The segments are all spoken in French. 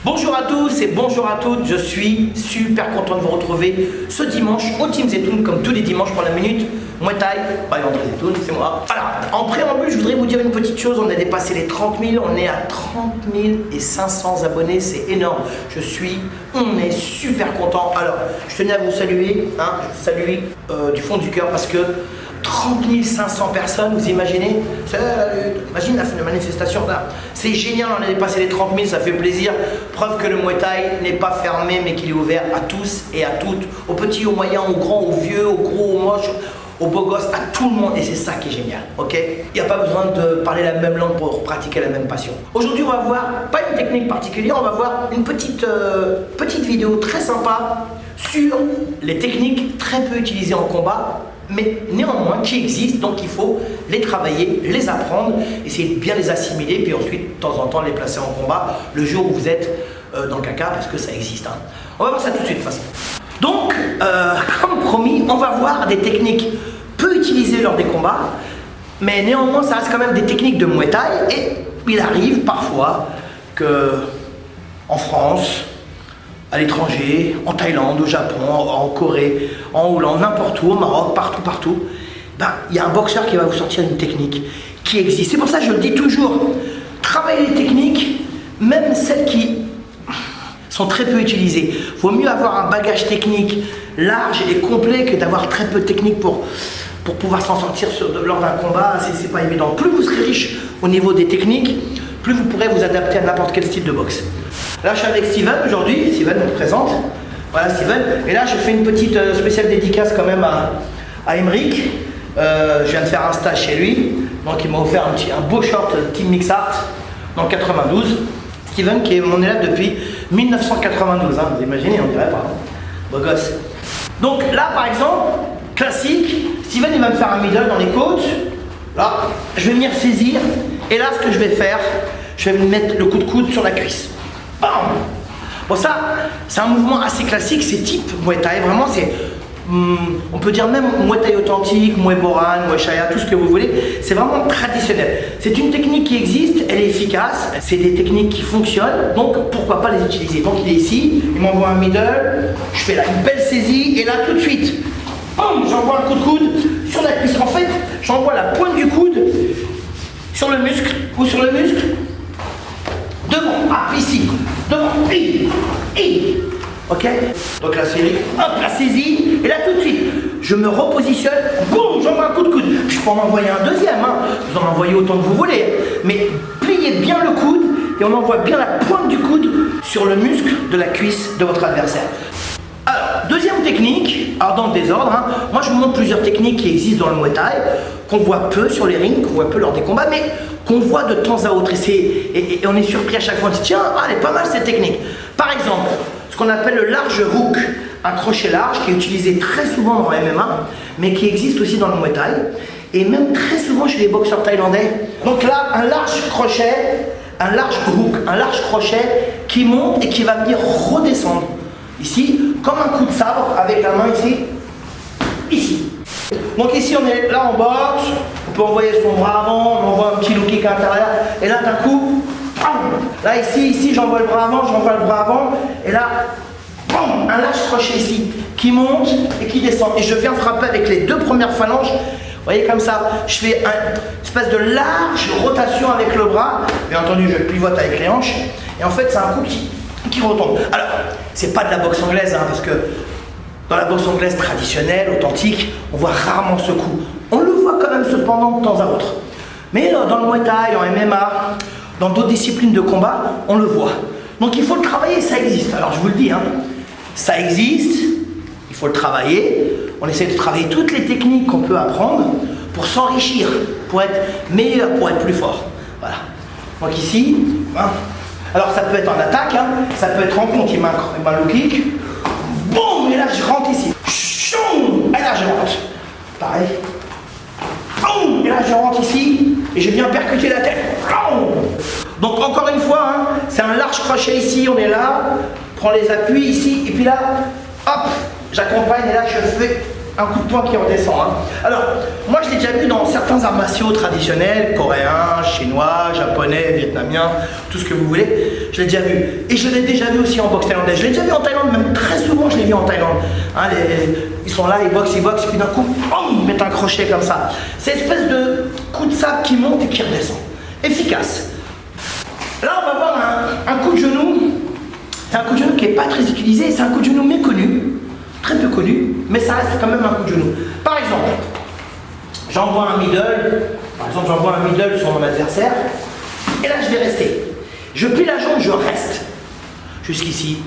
Bonjour à tous et bonjour à toutes, je suis super content de vous retrouver ce dimanche au Team Zetoun, comme tous les dimanches pour la minute Muay Thai, André Zetoun, c'est moi. Voilà, en préambule, je voudrais vous dire une petite chose, on a dépassé les 30 000, on est à 30 500 abonnés, c'est énorme. On est super content. Alors, je tenais à vous saluer, je vous salue du fond du cœur parce que 30 500 personnes, vous imaginez? Imagine la manifestation là. C'est génial, on a dépassé les 30 000, ça fait plaisir. Preuve que le Muay Thai n'est pas fermé, mais qu'il est ouvert à tous et à toutes, aux petits, aux moyens, aux grands, aux vieux, aux gros, aux moches, aux beaux gosses, à tout le monde. Et c'est ça qui est génial, ok? Il n'y a pas besoin de parler la même langue pour pratiquer la même passion. Aujourd'hui, on va voir, pas une technique particulière, on va voir une petite vidéo très sympa sur les techniques très peu utilisées en combat, mais néanmoins qui existent, donc il faut les travailler, les apprendre, essayer de bien les assimiler, puis ensuite de temps en temps les placer en combat le jour où vous êtes dans le caca, parce que ça existe. On va voir ça tout de suite de toute façon. Donc, comme promis, on va voir des techniques peu utilisées lors des combats, mais néanmoins ça reste quand même des techniques de Muay Thai, et il arrive parfois que en France, à l'étranger, en Thaïlande, au Japon, en Corée, en Hollande, n'importe où, au Maroc, partout, il y a un boxeur qui va vous sortir une technique qui existe. C'est pour ça que je le dis toujours, travaillez les techniques, même celles qui sont très peu utilisées. Il vaut mieux avoir un bagage technique large et complet que d'avoir très peu de technique pour pouvoir s'en sortir lors d'un combat. C'est pas évident. Plus vous serez riche au niveau des techniques, plus vous pourrez vous adapter à n'importe quel style de boxe. Là, je suis avec Steven aujourd'hui. Steven me présente. Voilà, Steven. Et là, je fais une petite spéciale dédicace quand même à Emeric. Je viens de faire un stage chez lui. Donc, il m'a offert un beau short Team Mix Art dans le 92. Steven, qui est mon élève depuis 1992. Vous imaginez, on dirait pas. Beau gosse. Donc, là, par exemple, classique, Steven, il va me faire un middle dans les côtes. Là, je vais venir saisir. Et là, ce que je vais faire, je vais mettre le coup de coude sur la cuisse. Bam! Bon, ça, c'est un mouvement assez classique, c'est type Muay Thai, vraiment, c'est, on peut dire même Muay Thai authentique, Muay Boran, Muay Chaya, tout ce que vous voulez, c'est vraiment traditionnel. C'est une technique qui existe, elle est efficace, c'est des techniques qui fonctionnent, donc pourquoi pas les utiliser. Donc il est ici, il m'envoie un middle, je fais là une belle saisie, et là tout de suite, bam, j'envoie un coup de coude sur la cuisse. En fait, j'envoie la pointe du coude sur le muscle, ou sur le muscle, devant, ici, devant, ok? Donc la série, hop, la saisie, et là tout de suite, je me repositionne, boum, j'envoie un coup de coude. Je peux en envoyer un deuxième, vous en envoyez autant que vous voulez, mais pliez bien le coude, et on envoie bien la pointe du coude sur le muscle de la cuisse de votre adversaire. Alors, deuxième technique, alors dans le désordre, moi je vous montre plusieurs techniques qui existent dans le Muay Thai, qu'on voit peu sur les rings, qu'on voit peu lors des combats, mais qu'on voit de temps à autre. Et on est surpris à chaque fois, on se dit tiens, elle est pas mal cette technique. Par exemple, ce qu'on appelle le large hook, un crochet large qui est utilisé très souvent dans le MMA, mais qui existe aussi dans le Muay Thai, et même très souvent chez les boxeurs thaïlandais. Donc là, un large crochet, un large hook, un large crochet qui monte et qui va venir redescendre. Ici, comme un coup de sabre avec la main ici. Donc ici on est là en boxe, on peut envoyer son bras avant, on envoie un petit low kick à l'intérieur, et là d'un coup, bam, là ici j'envoie le bras avant, et là, bam, un large crochet ici, qui monte et qui descend, et je viens frapper avec les deux premières phalanges, vous voyez comme ça, je fais une espèce de large rotation avec le bras, bien entendu je pivote avec les hanches, et en fait c'est un coup qui retombe. Alors, c'est pas de la boxe anglaise, parce que dans la boxe anglaise traditionnelle, authentique, on voit rarement ce coup. On le voit quand même cependant de temps à autre. Mais dans le Muay Thai, en MMA, dans d'autres disciplines de combat, on le voit. Donc il faut le travailler, ça existe. Alors je vous le dis, ça existe, il faut le travailler. On essaie de travailler toutes les techniques qu'on peut apprendre pour s'enrichir, pour être meilleur, pour être plus fort. Voilà. Donc ici, alors ça peut être en attaque, ça peut être en contre, il m'a un low kick. Boum, et là je rentre ici. Choum, et là je rentre. Pareil. Boum, et là je rentre ici et je viens percuter la tête. Boum. Donc encore une fois, c'est un large crochet ici, on est là, prends les appuis ici, et puis là, hop, j'accompagne et là je fais un coup de poing qui redescend. Hein. Alors, moi je l'ai déjà vu dans certains arts martiaux traditionnels, coréens, chinois, japonais, vietnamiens, tout ce que vous voulez. Je l'ai déjà vu. Et je l'ai déjà vu aussi en boxe thaïlandais. Je l'ai déjà vu en Thaïlande, même très souvent je l'ai vu en Thaïlande. Hein, ils sont là, ils boxent, puis d'un coup, ils mettent un crochet comme ça. C'est une espèce de coup de sabre qui monte et qui redescend. Efficace. Là, on va voir un coup de genou. C'est un coup de genou qui n'est pas très utilisé, c'est un coup de genou méconnu, très peu connu, mais ça reste quand même un coup de genou. Par exemple, j'envoie un middle sur mon adversaire, et là je vais rester. Je plie la jambe, je reste. Jusqu'ici,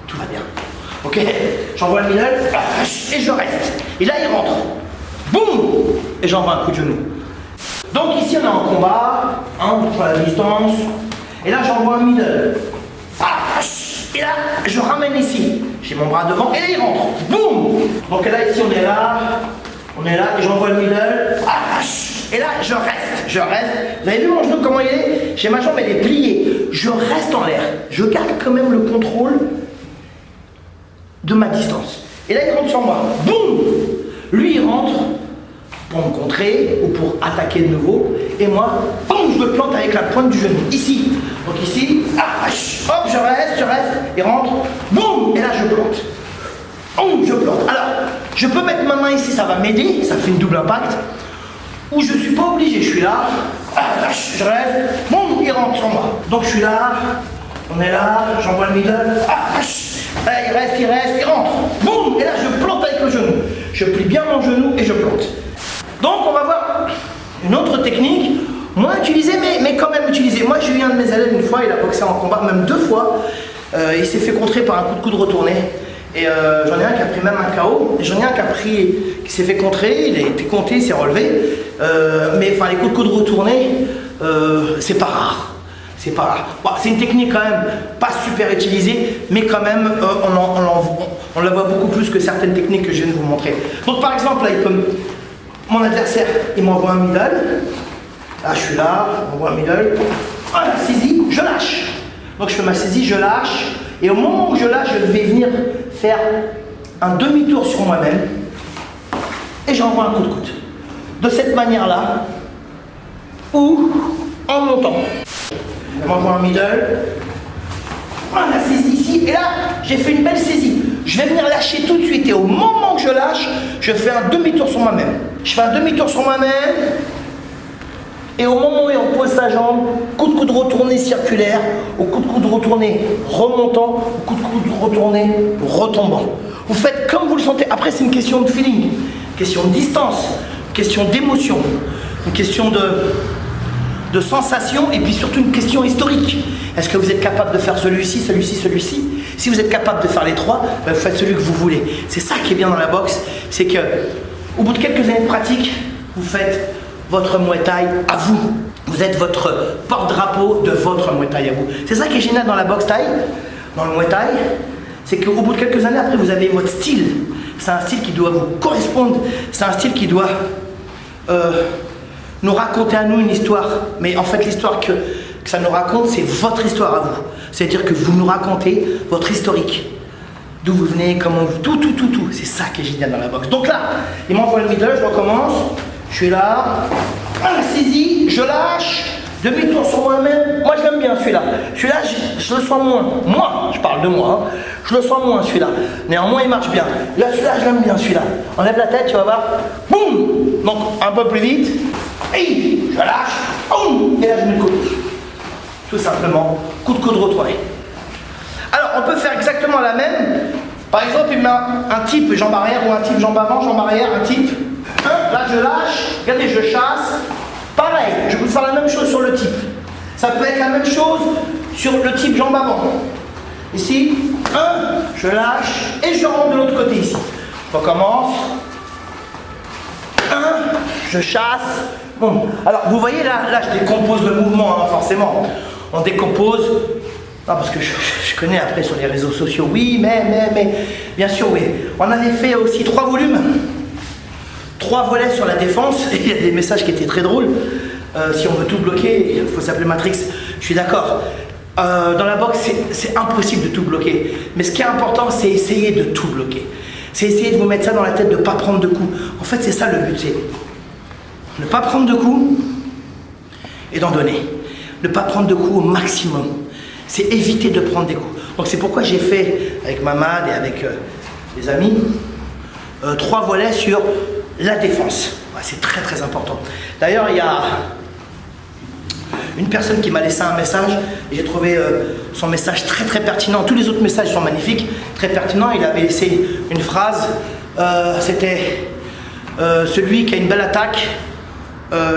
tout va bien. Ok, j'envoie le middle, et je reste. Et là il rentre. Boum, et j'envoie un coup de genou. Donc ici on est en combat, on prend la distance, et là j'envoie un middle. Et là, je ramène ici. J'ai mon bras devant, et là il rentre. Boum. Donc là ici on est là, et j'envoie le middle. Et là je reste. Vous avez vu mon genou comment il est? J'ai ma jambe, elle est pliée. Je reste en l'air. Je garde quand même le contrôle de ma distance. Et là il rentre sur moi. Boum. Lui il rentre pour me contrer ou pour attaquer de nouveau. Et moi, boum, je me plante avec la pointe du genou. Ici. Donc ici, hop, je reste, il rentre, boum, et là je plante. Boum, je plante. Alors, je peux mettre ma main ici, ça va m'aider, ça fait une double impact. Ou je ne suis pas obligé, je suis là, je reste, boum, il rentre sur moi. Donc je suis là, on est là, j'envoie le middle, là, il reste, il rentre, boum, et là je plante avec le genou. Je plie bien mon genou et je plante. Donc on va voir une autre technique, moins utilisée, mais quand même utilisée. Moi j'ai eu un de mes élèves une fois, il a boxé en combat, même 2 fois. Il s'est fait contrer par un coup de coude retourné. Et j'en ai un qui a pris même un KO, et j'en ai un qui s'est fait contrer, il a été compté, il s'est relevé. Mais enfin les coups de coude retournés, c'est pas rare. C'est pas rare. Bon, c'est une technique quand même pas super utilisée, mais quand même on la voit beaucoup plus que certaines techniques que je viens de vous montrer. Donc par exemple là, mon adversaire il m'envoie un middle. Là je suis là, on m'envoie un middle. Ah la saisie, je lâche. Donc je fais ma saisie, je lâche. Et au moment où je lâche, je vais venir faire un demi-tour sur moi-même. Et j'envoie un coup de coude. De cette manière-là, ou en montant. Je m'envoie un middle. On a saisi ici. Et là, j'ai fait une belle saisie. Je vais venir lâcher tout de suite. Et au moment que je lâche, je fais un demi-tour sur moi-même. Je fais un demi-tour sur moi-même. Et au moment où on pose sa jambe, coup de coude retourné circulaire, au coup de coude retourné remontant, au coup de coude retourné retombant. Vous faites comme vous le sentez. Après, c'est une question de feeling, une question de distance, une question d'émotion, une question de sensation et puis surtout une question historique. Est-ce que vous êtes capable de faire celui-ci, celui-ci, celui-ci? Si vous êtes capable de faire les trois, ben vous faites celui que vous voulez. C'est ça qui est bien dans la boxe, c'est que au bout de quelques années de pratique, vous faites votre Muay Thai à vous. Vous êtes votre porte-drapeau de votre Muay Thai à vous. C'est ça qui est génial dans la boxe Thai, dans le Muay Thai, c'est qu'au bout de quelques années après, vous avez votre style. C'est un style qui doit vous correspondre, c'est un style qui doit nous raconter à nous une histoire. Mais en fait, l'histoire que ça nous raconte, c'est votre histoire à vous. C'est-à-dire que vous nous racontez votre historique. D'où vous venez, comment vous... Tout. C'est ça qui est génial dans la boxe. Donc là, il m'envoie le middle, je recommence. Je suis là, saisie, je lâche, demi-tour sur moi-même. Moi je l'aime bien celui-là. Celui-là, je le sens moins. Moi, je parle de moi, hein. Je le sens moins celui-là. Néanmoins, il marche bien. Là, celui-là, je l'aime bien celui-là. Enlève la tête, tu vas voir. Boum. Donc, un peu plus vite. Et je lâche. Boum. Et là, je mets le coude. Tout simplement, coup de coude retourné. Alors, on peut faire exactement la même. Par exemple, il met un type jambe arrière ou un type jambe avant, jambe arrière, un type. Là je lâche, regardez, je chasse. Pareil, je peux faire la même chose sur le type. Ça peut être la même chose sur le type jambe avant. Ici, je lâche et je rentre de l'autre côté ici. On recommence. Je chasse. Bon, alors vous voyez là je décompose le mouvement, hein, forcément. On décompose. Non, parce que je connais après sur les réseaux sociaux. Oui, mais, bien sûr, oui. On avait fait aussi 3 volumes. 3 volets sur la défense, et il y a des messages qui étaient très drôles. Si on veut tout bloquer, il faut s'appeler Matrix. Je suis d'accord. Dans la boxe, c'est impossible de tout bloquer. Mais ce qui est important, c'est essayer de tout bloquer. c'est essayer de vous mettre ça dans la tête de ne pas prendre de coups. En fait, c'est ça le but, c'est ne pas prendre de coups et d'en donner. Ne pas prendre de coups au maximum. C'est éviter de prendre des coups. Donc c'est pourquoi j'ai fait avec Mamad et avec les amis 3 volets sur la défense. Ouais, c'est très très important. D'ailleurs, il y a une personne qui m'a laissé un message et j'ai trouvé son message très très pertinent. Tous les autres messages sont magnifiques, très pertinents. Il avait laissé une phrase, c'était celui qui a une belle attaque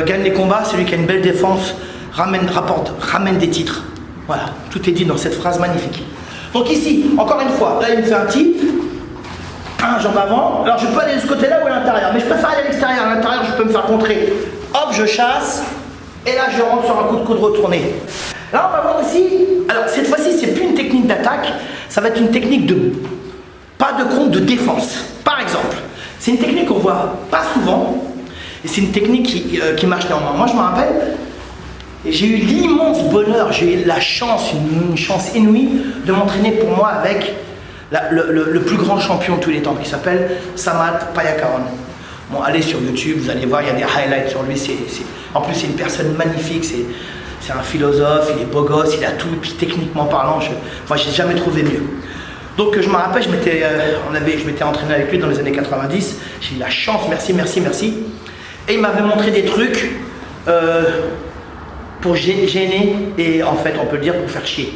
gagne les combats, celui qui a une belle défense ramène des titres. Voilà, tout est dit dans cette phrase magnifique. Donc ici, encore une fois, là il me fait un tip, un jambe avant. Alors je peux aller de ce côté-là ou à l'intérieur, mais je préfère aller à l'extérieur. À l'intérieur, je peux me faire contrer. Hop, je chasse. Et là, je rentre sur un coup de coude retourné. Là, on va voir aussi. Alors, cette fois-ci, c'est plus une technique d'attaque. Ça va être une technique de. Pas de compte, de défense. Par exemple, c'est une technique qu'on voit pas souvent. Et c'est une technique qui marche néanmoins. Moi, je me rappelle. Et j'ai eu l'immense bonheur, j'ai eu la chance, une chance inouïe, de m'entraîner pour moi avec le plus grand champion de tous les temps, qui s'appelle Samad Payakaron. Bon, allez sur YouTube, vous allez voir, il y a des highlights sur lui. En plus, c'est une personne magnifique, c'est un philosophe, il est beau gosse, il a tout, et puis techniquement parlant, j'ai jamais trouvé mieux. Donc je me rappelle, je m'étais entraîné avec lui dans les années 90, j'ai eu la chance, merci. Et il m'avait montré des trucs pour gêner et en fait, on peut le dire, pour faire chier.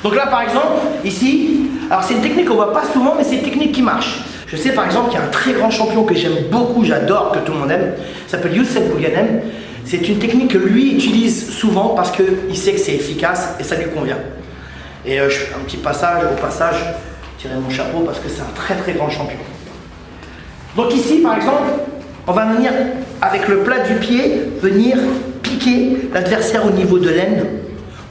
Donc là, par exemple, ici, alors c'est une technique qu'on voit pas souvent, mais c'est une technique qui marche. Je sais par exemple qu'il y a un très grand champion que j'aime beaucoup, j'adore, que tout le monde aime, il s'appelle Youssef Bouganem. C'est une technique que lui utilise souvent parce qu'il sait que c'est efficace et ça lui convient. Et je fais un petit passage, je tirer mon chapeau parce que c'est un très très grand champion. Donc ici par exemple, on va venir avec le plat du pied, venir piquer l'adversaire au niveau de l'aine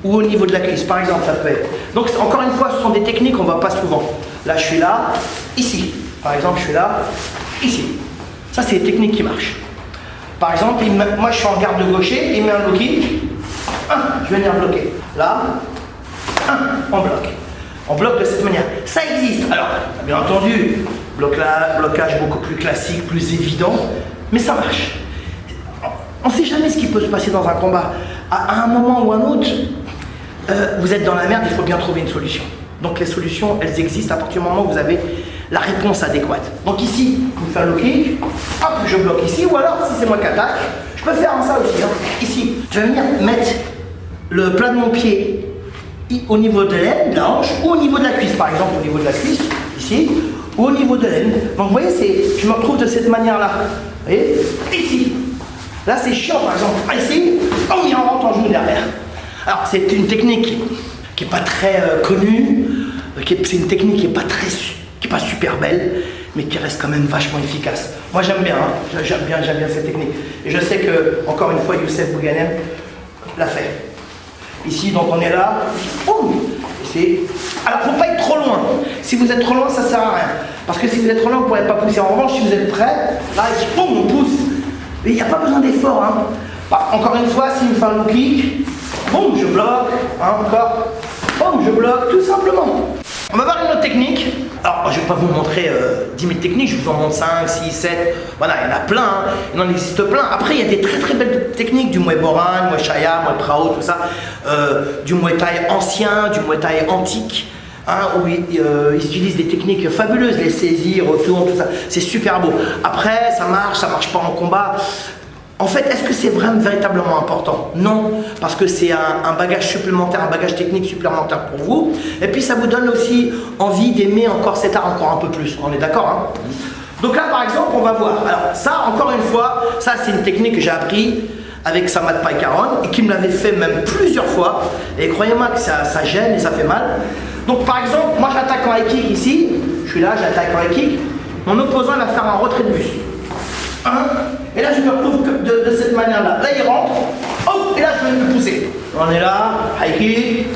ou au niveau de la cuisse, par exemple, ça peut être. Donc encore une fois, ce sont des techniques qu'on ne voit pas souvent. Là, je suis là, ici. Par exemple, je suis là, ici. Ça, c'est des techniques qui marchent. Par exemple, moi, je suis en garde de gaucher, il met un low kick. Je vais venir bloquer. Là, on bloque. On bloque de cette manière. Ça existe. Alors, bien entendu, blocage beaucoup plus classique, plus évident, mais ça marche. On ne sait jamais ce qui peut se passer dans un combat. À un moment ou un autre, vous êtes dans la merde, il faut bien trouver une solution. Donc les solutions, elles existent à partir du moment où vous avez la réponse adéquate. Donc ici, vous faites un low kick, hop, je bloque ici, ou alors si c'est moi qui attaque, je peux faire ça aussi. Hein. Ici, je vais venir mettre le plat de mon pied au niveau de l'aine, de la hanche, ou au niveau de la cuisse, par exemple, au niveau de la cuisse, ici, ou au niveau de l'aine. Donc vous voyez, je me retrouve de cette manière-là. Vous voyez, ici. Là, c'est chiant, par exemple. Ici, il rentre en joue derrière. Alors, c'est une technique qui n'est pas très connue, c'est une technique qui n'est pas super belle, mais qui reste quand même vachement efficace. Moi, j'aime bien, hein. j'aime bien cette technique. Et je sais que, encore une fois, Youssef Bouganem l'a fait. Ici, donc, on est là. Alors, faut pas être trop loin. Si vous êtes trop loin, ça sert à rien. Parce que si vous êtes trop loin, vous ne pourrez pas pousser. En revanche, si vous êtes prêt, là, on pousse. Mais il n'y a pas besoin d'effort. Hein. Encore une fois, s'il me fait un low kick, boum, je bloque, encore, boum, je bloque, tout simplement. On va voir une autre technique. Alors, je ne vais pas vous montrer 10 000 techniques, je vous en montre 5, 6, 7. Voilà, il y en a plein, hein. Il en existe plein. Après, il y a des très très belles techniques, du Muay Boran, Muay Chaya, Muay Prao, tout ça. Du Muay Thai ancien, du Muay Thai antique. Hein, où ils utilisent des techniques fabuleuses, les saisies, retours, tout ça. C'est super beau. Après, ça marche pas en combat. En fait, est-ce que c'est vraiment véritablement important? Non, parce que c'est un bagage supplémentaire, un bagage technique supplémentaire pour vous. Et puis ça vous donne aussi envie d'aimer encore cet art encore un peu plus. On est d'accord, hein? Donc là, par exemple, on va voir. Alors ça, encore une fois, ça c'est une technique que j'ai appris avec Samad Payakaron et qui me l'avait fait même plusieurs fois. Et croyez-moi que ça gêne et ça fait mal. Donc par exemple, moi j'attaque en high kick ici. Je suis là, j'attaque en high kick. Mon opposant il va faire un retrait de buste. Et là je me retrouve de cette manière-là. Là il rentre, hop, et là je vais me pousser. On est là, high kick,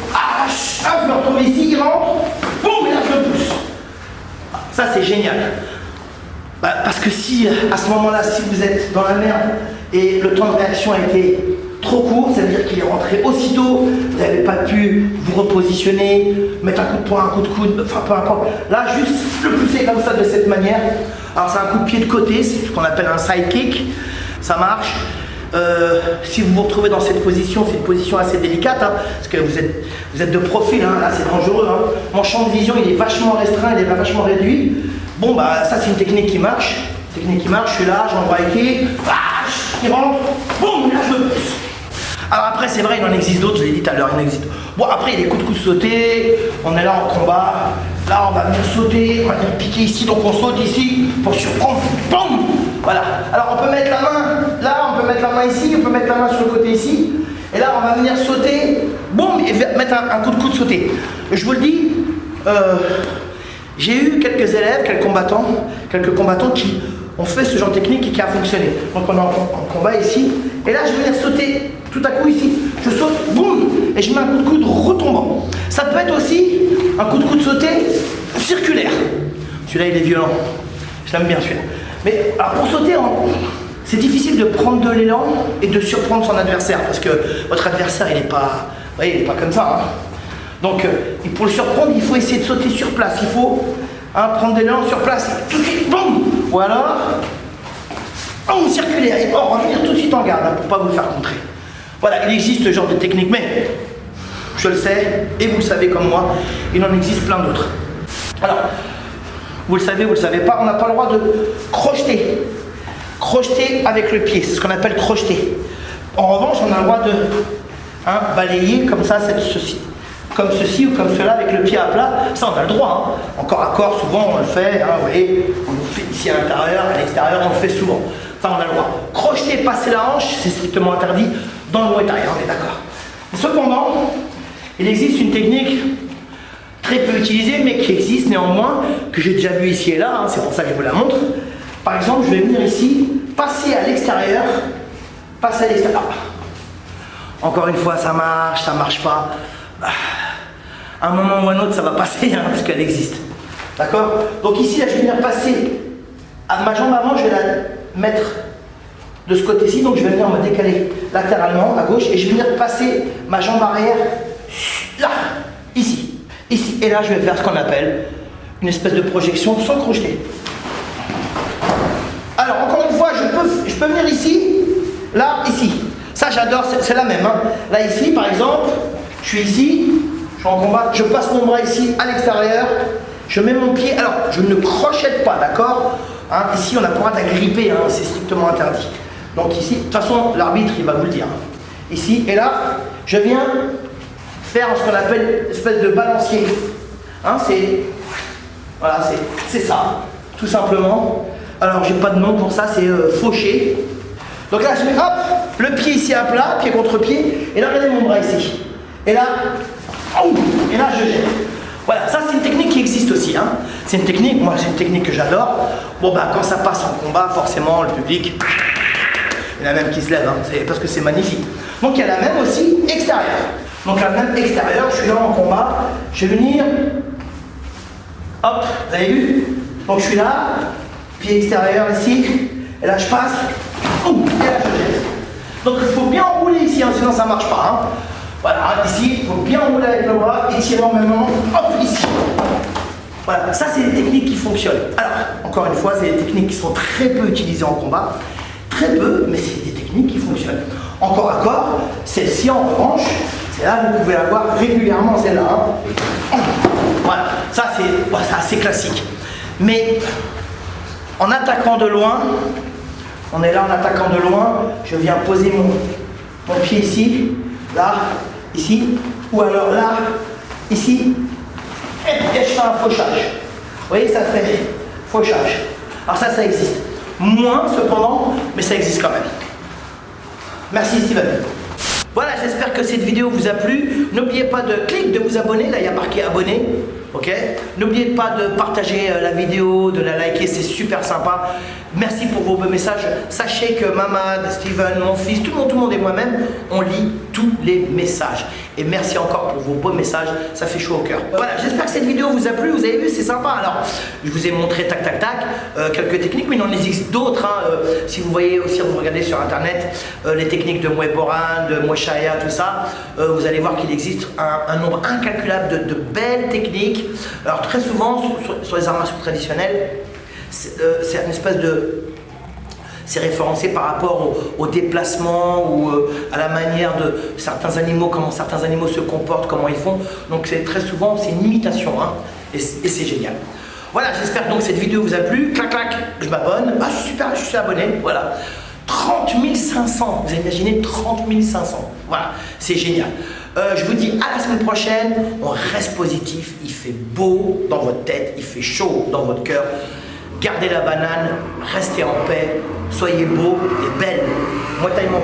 je me retrouve ici, il rentre, boum, et là je me pousse. Ça c'est génial. Parce que si, à ce moment-là, si vous êtes dans la merde et le temps de réaction a été trop trop court, ça veut dire qu'il est rentré aussitôt, vous n'avez pas pu vous repositionner, mettre un coup de poing, un coup de coude, enfin peu importe. Là, juste le pousser comme ça de cette manière. Alors c'est un coup de pied de côté, c'est ce qu'on appelle un side kick, ça marche. Si vous vous retrouvez dans cette position, c'est une position assez délicate, hein, parce que vous êtes de profil, hein, là c'est dangereux. Hein. Mon champ de vision il est vachement restreint, il est vachement réduit. Bon bah ça c'est une technique qui marche. Je suis là, j'en vois équipe, il rentre, boum, là je pousse. Alors après c'est vrai, il en existe d'autres, je l'ai dit tout à l'heure, il en existe. Bon après il y a des coups de coude sautés, on est là en combat, là on va venir sauter, on va venir piquer ici, donc on saute ici pour surprendre, boum. Voilà, alors on peut mettre la main, là on peut mettre la main ici, on peut mettre la main sur le côté ici, et là on va venir sauter, boum, et mettre un coup de coude sauté. Je vous le dis, j'ai eu quelques élèves, quelques combattants qui ont fait ce genre de technique et qui a fonctionné. Donc on est en combat ici, et là je vais venir sauter tout à coup ici, je saute, boum, et je mets un coup de coude retombant. Ça peut être aussi un coup de coude sauté circulaire. Celui-là il est violent, je l'aime bien celui-là. Mais alors pour sauter, c'est difficile de prendre de l'élan et de surprendre son adversaire, parce que votre adversaire il n'est pas, vous voyez, il est pas comme ça. Hein. Donc pour le surprendre, il faut essayer de sauter sur place, il faut prendre de l'élan sur place, tout de suite, boum, ou alors, boum, circulaire, et revenir tout de suite en garde, hein, pour ne pas vous faire contrer. Voilà, il existe ce genre de technique, mais je le sais, et vous le savez comme moi, il en existe plein d'autres. Alors, vous le savez, vous le savez pas, on n'a pas le droit de crocheter. Crocheter avec le pied, c'est ce qu'on appelle crocheter. En revanche, on a le droit de balayer comme ça, ceci. Comme ceci ou comme cela avec le pied à plat, ça on a le droit. Hein. Encore à corps, souvent on le fait, hein, vous voyez, on le fait ici à l'intérieur, à l'extérieur, on le fait souvent. Ça on a le droit. Crocheter, passer la hanche, c'est strictement interdit dans le Muay Thai, on est d'accord. Cependant, il existe une technique très peu utilisée, mais qui existe néanmoins, que j'ai déjà vu ici et là, hein, c'est pour ça que je vous la montre. Par exemple, je vais venir ici, passer à l'extérieur, passer à l'extérieur. Encore une fois, ça marche pas. À un moment ou à un autre, ça va passer, hein, parce qu'elle existe. D'accord? Donc ici, là, je vais venir passer à ma jambe avant, je vais la mettre de ce côté-ci, donc je vais venir me décaler latéralement à gauche et je vais venir passer ma jambe arrière là, ici. Et là, je vais faire ce qu'on appelle une espèce de projection sans crocheter. Alors, encore une fois, je peux venir ici, là, ici. Ça, j'adore, c'est la même. Hein. Là, ici, par exemple, je suis ici, je suis en combat, je passe mon bras ici à l'extérieur, je mets mon pied. Alors, je ne crochette pas, d'accord, hein. Ici, on n'a pas le droit d'agripper, hein, c'est strictement interdit. Donc ici, de toute façon, l'arbitre, il va vous le dire. Ici, et là, je viens faire ce qu'on appelle une espèce de balancier. Hein, voilà, c'est ça, tout simplement. Alors, j'ai pas de nom pour ça, c'est fauché. Donc là, je mets, hop, le pied ici à plat, pied contre pied, et là, regardez mon bras ici. Et là, et là, je jette. Voilà, ça c'est une technique qui existe aussi. Hein. C'est une technique, moi c'est une technique que j'adore. Bon bah quand ça passe en combat, forcément le public, il y en a même qui se lève, hein, parce que c'est magnifique. Donc il y a la même aussi extérieure. Donc la même extérieure, je suis là en combat, je vais venir, hop, vous avez vu? Donc je suis là, pied extérieur ici, et là je passe, et là je jette. Donc il faut bien enrouler ici, hein, sinon ça ne marche pas. Hein. Voilà, ici, il faut bien rouler avec le bras, étirer en même moment, hop, ici. Voilà, ça c'est des techniques qui fonctionnent. Alors, encore une fois, c'est des techniques qui sont très peu utilisées en combat. Très peu, mais c'est des techniques qui fonctionnent. Encore à corps, celle-ci en revanche, c'est là vous pouvez avoir régulièrement celle-là. Hein. Voilà, ça c'est assez classique. Mais en attaquant de loin, on est là en attaquant de loin, je viens poser mon pied ici, là, ici, ou alors là, ici, et je fais un fauchage. Vous voyez, ça fait fauchage. Alors ça existe. Moins cependant, mais ça existe quand même. Merci Steven. Voilà, j'espère que cette vidéo vous a plu. N'oubliez pas de vous abonner, là il y a marqué abonner. Ok. N'oubliez pas de partager la vidéo, de la liker, c'est super sympa. Merci pour vos beaux messages. Sachez que Mamad, Steven, mon fils, tout le monde et moi-même, on lit tous les messages. Et merci encore pour vos beaux messages, ça fait chaud au cœur. Voilà, j'espère que cette vidéo vous a plu, vous avez vu, c'est sympa. Alors, je vous ai montré tac tac tac, quelques techniques, mais il en existe d'autres. Hein. Si vous voyez aussi, vous regardez sur internet, les techniques de Moué Boran, de Moué Chaya, tout ça, vous allez voir qu'il existe un nombre incalculable de belles techniques. Alors très souvent, sur les arts martiaux traditionnels, c'est une espèce de... C'est référencé par rapport au déplacement ou à la manière de certains animaux, comment certains animaux se comportent, comment ils font. Donc c'est très souvent, c'est une imitation, hein, et c'est génial. Voilà, j'espère donc que cette vidéo vous a plu. Clac, clac, je m'abonne. Ah, je suis abonné, voilà. 30 500, vous imaginez 30 500. Voilà, c'est génial. Je vous dis à la semaine prochaine. On reste positif, il fait beau dans votre tête, il fait chaud dans votre cœur. Gardez la banane, restez en paix, soyez beaux et belles. Moi, taille mon